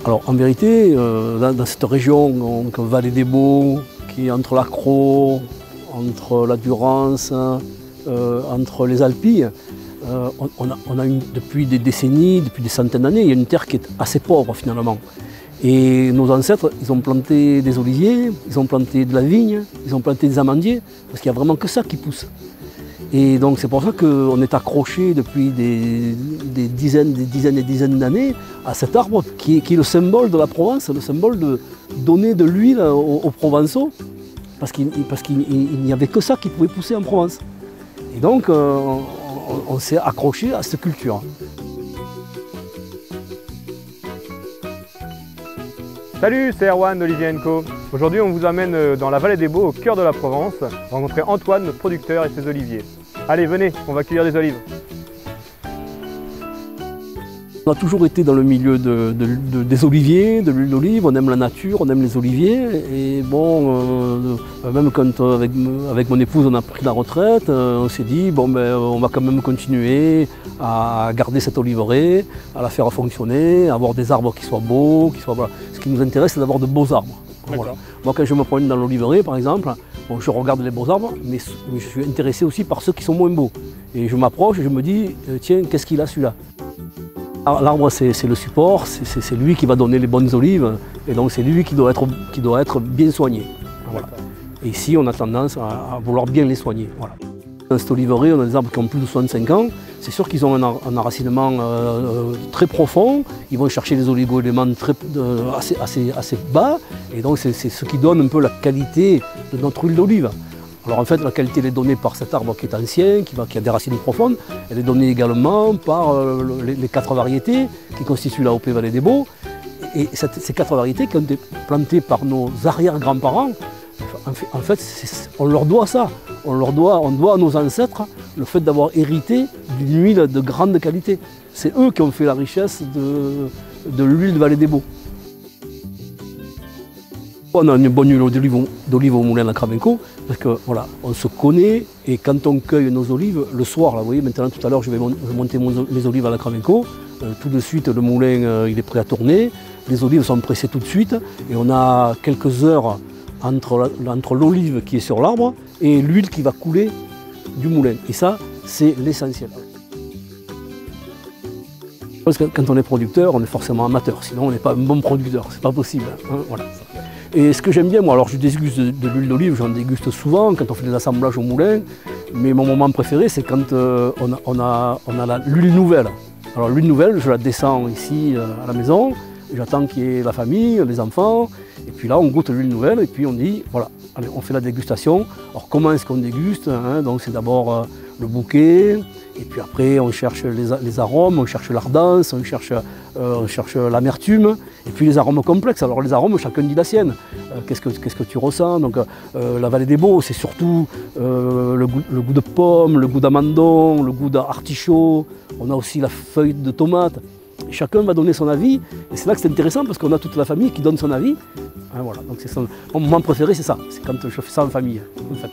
Alors en vérité, dans cette région, donc Vallée des Baux, qui est entre la Crau, entre la Durance, entre les Alpilles, on a depuis des décennies, depuis des centaines d'années, il y a une terre qui est assez pauvre finalement. Et nos ancêtres, ils ont planté des oliviers, ils ont planté de la vigne, ils ont planté des amandiers, parce qu'il n'y a vraiment que ça qui pousse. Et donc c'est pour ça qu'on est accroché depuis des dizaines et dizaines d'années à cet arbre qui est le symbole de la Provence, le symbole de donner de l'huile aux Provençaux, parce qu'il n'y avait que ça qui pouvait pousser en Provence. Et donc on s'est accroché à cette culture. Salut, c'est Erwan d'Olivier & Co. Aujourd'hui, on vous amène dans la Vallée des Baux, au cœur de la Provence, rencontrer Antoine, notre producteur, et ses oliviers. Allez, venez, on va cueillir des olives. On a toujours été dans le milieu des oliviers, de l'huile d'olive, on aime la nature, on aime les oliviers. Et bon, même quand avec mon épouse on a pris la retraite, on s'est dit bon ben on va quand même continuer à garder cette oliveraie, à la faire fonctionner, avoir des arbres qui soient beaux, voilà. Ce qui nous intéresse c'est d'avoir de beaux arbres. Voilà. Moi quand je me promène dans l'oliveraie par exemple, bon, je regarde les beaux arbres, mais je suis intéressé aussi par ceux qui sont moins beaux. Et je m'approche et je me dis tiens, qu'est-ce qu'il a celui-là? L'arbre c'est le support, c'est lui qui va donner les bonnes olives et donc c'est lui qui doit être bien soigné. Voilà. Et ici on a tendance à vouloir bien les soigner. Voilà. Dans cette oliveraie on a des arbres qui ont plus de 65 ans, c'est sûr qu'ils ont un enracinement très profond, ils vont chercher les oligo-éléments assez bas et donc c'est ce qui donne un peu la qualité de notre huile d'olive. Alors en fait, la qualité elle est donnée par cet arbre qui est ancien, qui a des racines profondes. Elle est donnée également par les 4 variétés qui constituent la OP Vallée des Baux. Et ces 4 variétés qui ont été plantées par nos arrière-grands-parents, en fait, on leur doit ça. On doit à nos ancêtres le fait d'avoir hérité d'une huile de grande qualité. C'est eux qui ont fait la richesse de l'huile de Vallée des Baux. On a une bonne huile d'olive au moulin à Cravenco parce que voilà, on se connaît et quand on cueille nos olives le soir, là, vous voyez maintenant tout à l'heure je vais monter mes olives à la Cravenco, tout de suite le moulin il est prêt à tourner, les olives sont pressées tout de suite et on a quelques heures entre l'olive qui est sur l'arbre et l'huile qui va couler du moulin et ça c'est l'essentiel. Parce que quand on est producteur, on est forcément amateur, sinon on n'est pas un bon producteur, c'est pas possible. Hein, voilà. Et ce que j'aime bien, moi, alors je déguste de l'huile d'olive, j'en déguste souvent quand on fait des assemblages au moulin, mais mon moment préféré c'est quand on a l'huile nouvelle. Alors l'huile nouvelle, je la descends ici à la maison, j'attends qu'il y ait la famille, les enfants, et puis là on goûte l'huile nouvelle et puis on dit, voilà, allez, on fait la dégustation. Alors comment est-ce qu'on déguste, hein? Donc c'est d'abord le bouquet, et puis après on cherche les arômes, on cherche l'ardence, on cherche l'amertume, et puis les arômes complexes. Alors les arômes, chacun dit la sienne. Qu'est-ce que tu ressens? Donc la Vallée des Baux, c'est surtout le goût de pomme, le goût d'amandon, le goût d'artichaut. On a aussi la feuille de tomate. Et chacun va donner son avis, et c'est là que c'est intéressant parce qu'on a toute la famille qui donne son avis. Hein, voilà. Donc mon moment préféré c'est ça, c'est quand je fais ça en famille en fait.